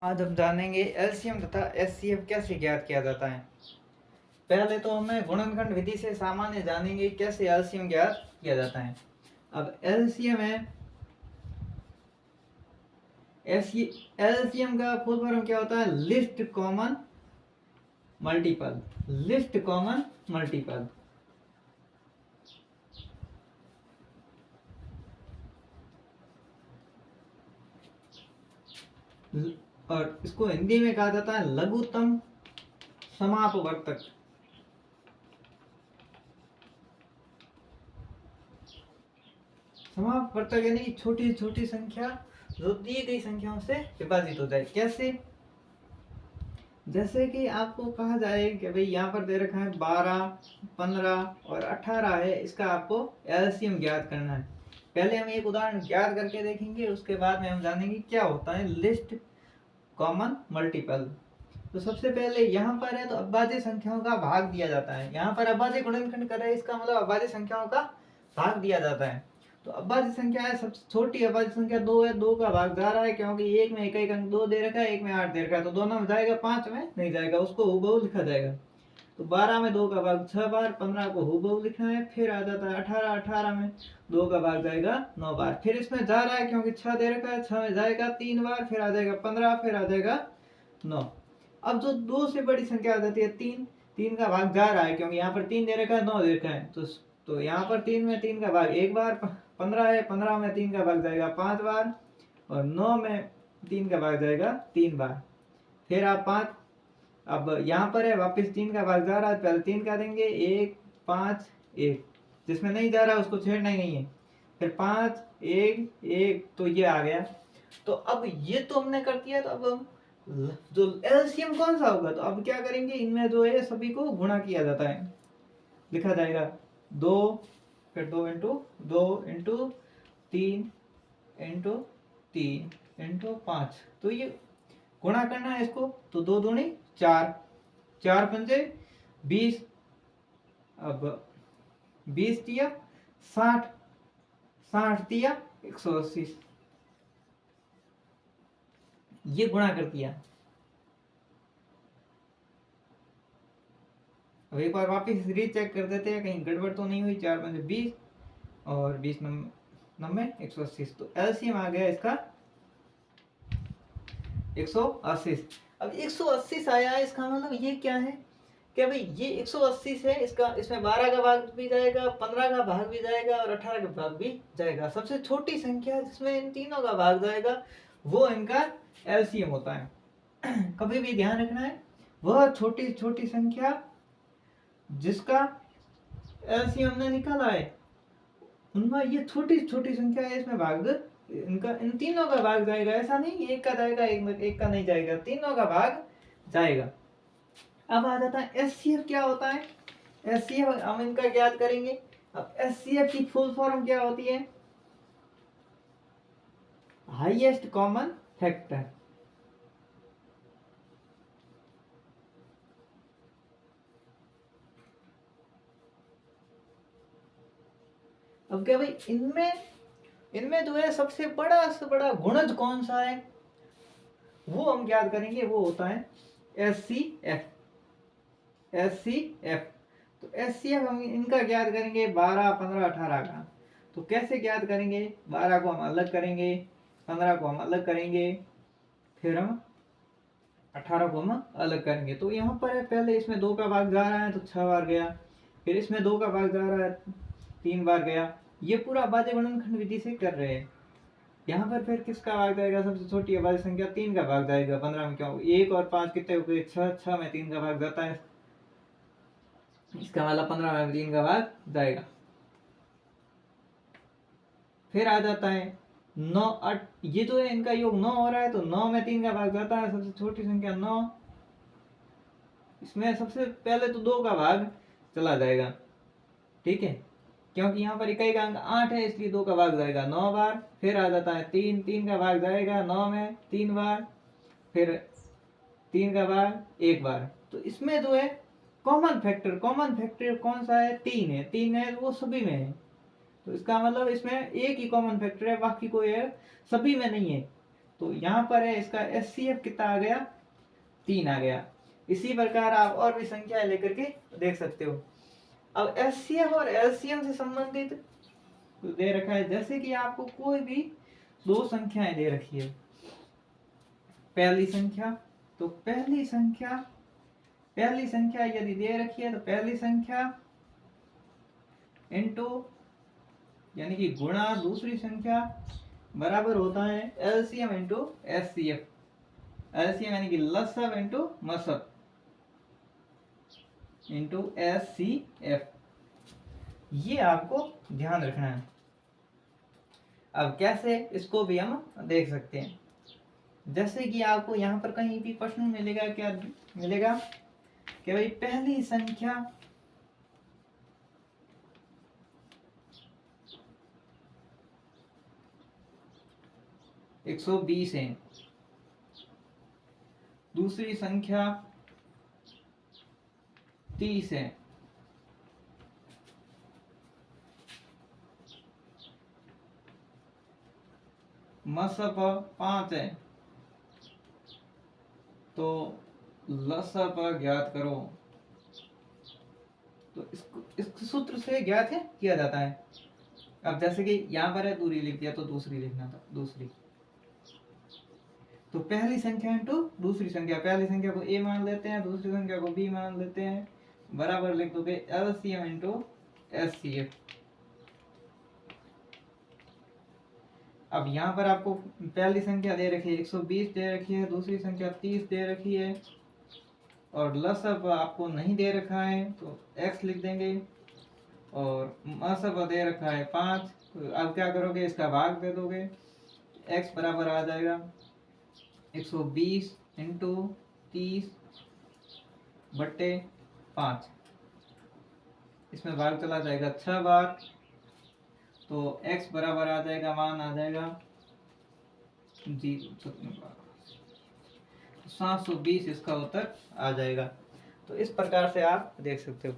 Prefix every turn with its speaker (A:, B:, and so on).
A: आज हम जानेंगे एलसीएम तथा एचसीएफ कैसे ज्ञात किया जाता है। पहले तो हमें गुणनखंड विधि से सामान्य जानेंगे कैसे एलसीएम ज्ञात किया जाता है। अब एलसीएम है, एलसीएम का फुल फॉर्म क्या होता है? List common multiple. List common multiple. और इसको हिंदी में कहा जाता है लघुत्तम समापवर्तक। समापवर्तक यानी कि छोटी छोटी संख्या जो दी गई संख्याओं से विभाजित हो जाए। कैसे? जैसे कि आपको कहा जाए कि भाई यहाँ पर दे रखा है 12, 15 और 18 है, इसका आपको एलसीएम ज्ञात करना है। पहले हम एक उदाहरण ज्ञात करके देखेंगे, उसके बाद में हम जानेंगे क्या होता है लिस्ट कॉमन मल्टीपल। तो सबसे पहले यहाँ पर है तो अभाज्य संख्याओं का भाग दिया जाता है। यहाँ पर अभाज्य गुणनखंड कर रहे हैं, इसका मतलब अभाज्य संख्याओं का भाग दिया जाता है। तो अभाज्य संख्या है, सबसे छोटी अभाज्य संख्या 2 है, 2 का भाग जा रहा है क्योंकि एक में एक अंक 2 दे रखा है, एक में 8 दे रखा है, तो दोनों में जाएगा, 5 में नहीं जाएगा, उसको हुबहू लिखा जाएगा। तो 12 में 2 का भाग 6 बार, 15 को हुबहू लिखना है। फिर आ जाता है 18, 18 में 2 का भाग जाएगा 9 बार। फिर इसमें जा रहा है क्योंकि 6 दे रखा है, 6 में जाएगा 3 बार, फिर आ जाएगा 15, फिर आ जाएगा 9। अब जो 2 से बड़ी संख्या आ जाती है 3, 3 का भाग जा रहा है क्योंकि यहाँ पर 3 दे रखा है, 9 दे रखा है, तो यहाँ पर 3 में 3 का भाग 1 बार, 15 है, 15 में 3 का भाग जाएगा 5 बार, और 9 में 3 का भाग जाएगा 3 बार। फिर आप 5, अब यहाँ पर है वापस 3 का भाग जा रहा है, पहले 3 का देंगे 1, 5, 1, जिसमें नहीं जा रहा है उसको छेड़ना ही नहीं है। फिर 5, 1, 1, तो ये आ गया। तो अब ये तो हमने कर दिया, तो अब हम जो एलसीएम कौन सा होगा, तो अब क्या करेंगे, इनमें जो है सभी को गुणा किया जाता है। लिखा जाएगा 2, फिर 2 इंटू 2 इंटू 3 इंटू 3 इंटू 5, तो ये गुणा करना है इसको। तो 2 दूनी 4, 4 पंजे 20, अब 20 दिया 60, 60 दिया 180, ये गुणा कर दिया। अब एक बार वापिस रीचेक कर देते हैं कहीं गड़बड़ तो नहीं हुई। 4 पंजे 20 और 20 नब्बे 180, तो एलसीएम आ गया इसका 180। अब 180 आया है, इसका मतलब ये क्या है कि भाई ये 180 है, इसका इसमें 12 का भाग भी जाएगा, 15 का भाग भी जाएगा और 18 का भाग भी जाएगा। सबसे छोटी संख्या जिसमें इन तीनों का भाग जाएगा वो इनका एलसीएम होता है। कभी भी ध्यान रखना है, वह छोटी छोटी संख्या जिसका एलसीएम हमने निकाला है उनमें ये छोटी छोटी संख्या है, इसमें भाग इनका इन तीनों का भाग जाएगा। ऐसा नहीं एक का जाएगा, एक का नहीं जाएगा, तीनों का भाग जाएगा। अब आ जाता है एचसीएफ क्या होता है। एचसीएफ हम इनका ज्ञात करेंगे। अब एचसीएफ की फुल फॉर्म क्या होती है? Highest common factor. अब क्या भाई, इनमें इनमें जो है सबसे बड़ा गुणज कौन सा है वो हम ज्ञात करेंगे, वो होता है एचसीएफ। एचसीएफ, तो एचसीएफ हम इनका ज्ञात करेंगे 12, 15, 18 का। तो कैसे ज्ञात करेंगे? 12 को हम अलग करेंगे, 15 को हम अलग करेंगे, फिर हम 18 को हम अलग करेंगे। तो यहाँ पर है, पहले इसमें 2 का भाग जा रहा है तो 6 बार गया, फिर इसमें 2 का भाग जा रहा है 3 बार गया। ये पूरा अभाज्य गुणनखंड विधि से कर रहे हैं। यहाँ पर फिर किसका भाग जाएगा? सबसे छोटी अभाज्य संख्या 3 का भाग जाएगा। 15 में क्यों 1 और 5 कितने हो गए? 6, 6 में 3 का भाग जाता है, इसका मतलब 15 में 3 का भाग जाएगा। फिर आ जाता है 9, 8, ये तो है इनका योग 9 हो रहा है, तो 9 में 3 का भाग जाता है, सबसे छोटी संख्या 9। इसमें सबसे पहले तो 2 का भाग चला जाएगा, ठीक है, क्योंकि यहाँ पर इकाई का अंक 8 है, इसलिए 2 का भाग जाएगा 9 बार। फिर आ जाता है 3, 3 का भाग जाएगा 9 में 3 बार, फिर 3 का भाग 1 बार। तो इसमें जो है कॉमन फैक्टर कौन सा है? 3 है, 3 है, वो सभी में है। तो इसका मतलब इसमें एक ही कॉमन फैक्टर है, बाकी कोई है सभी में नहीं है। तो यहाँ पर है इसका HCF कितना आ गया, 3 आ गया। इसी प्रकार आप और भी संख्या लेकर के देख सकते हो। अब HCF और LCM से संबंधित दे रखा है, जैसे कि आपको कोई भी दो संख्याएं दे रखी है, पहली संख्या, तो पहली संख्या यदि दे रखी है तो पहली संख्या इनटू यानी कि गुणा दूसरी संख्या बराबर होता है LCM इंटू HCF। LCM यानी कि लसब इंटू मसब इंटू HCF, ये आपको ध्यान रखना है। अब कैसे इसको भी हम देख सकते हैं, जैसे कि आपको यहाँ पर कहीं भी प्रश्न मिलेगा, क्या मिलेगा कि भाई पहली संख्या एक 120 है, दूसरी संख्या 30 है, मसब 5 है, तो लसब ज्ञात करो। तो इसको सूत्र से ज्ञात है किया जाता है। अब जैसे कि यहाँ पर है दूरी लिख दिया तो दूसरी लिखना था, दूसरी, तो पहली संख्या इंटू दूसरी संख्या, पहली संख्या को A मान लेते हैं, दूसरी संख्या को B मान लेते हैं, बराबर लिख दोगे LCM इंटू HCF। अब यहाँ पर आपको पहली संख्या दे रखी है 120 दे रखी है, दूसरी संख्या 30 दे रखी है, और लसब आपको नहीं दे रखा है तो x लिख देंगे, और मसब दे रखा है 5। तो अब क्या करोगे, इसका भाग दे दोगे, x बराबर आ जाएगा 120 इंटू 30 बट्टे 5, इसमें भाग चला जाएगा 6 बार, तो x बराबर आ जाएगा, मान आ जाएगा 720, इसका उत्तर आ जाएगा। तो इस प्रकार से आप देख सकते हो।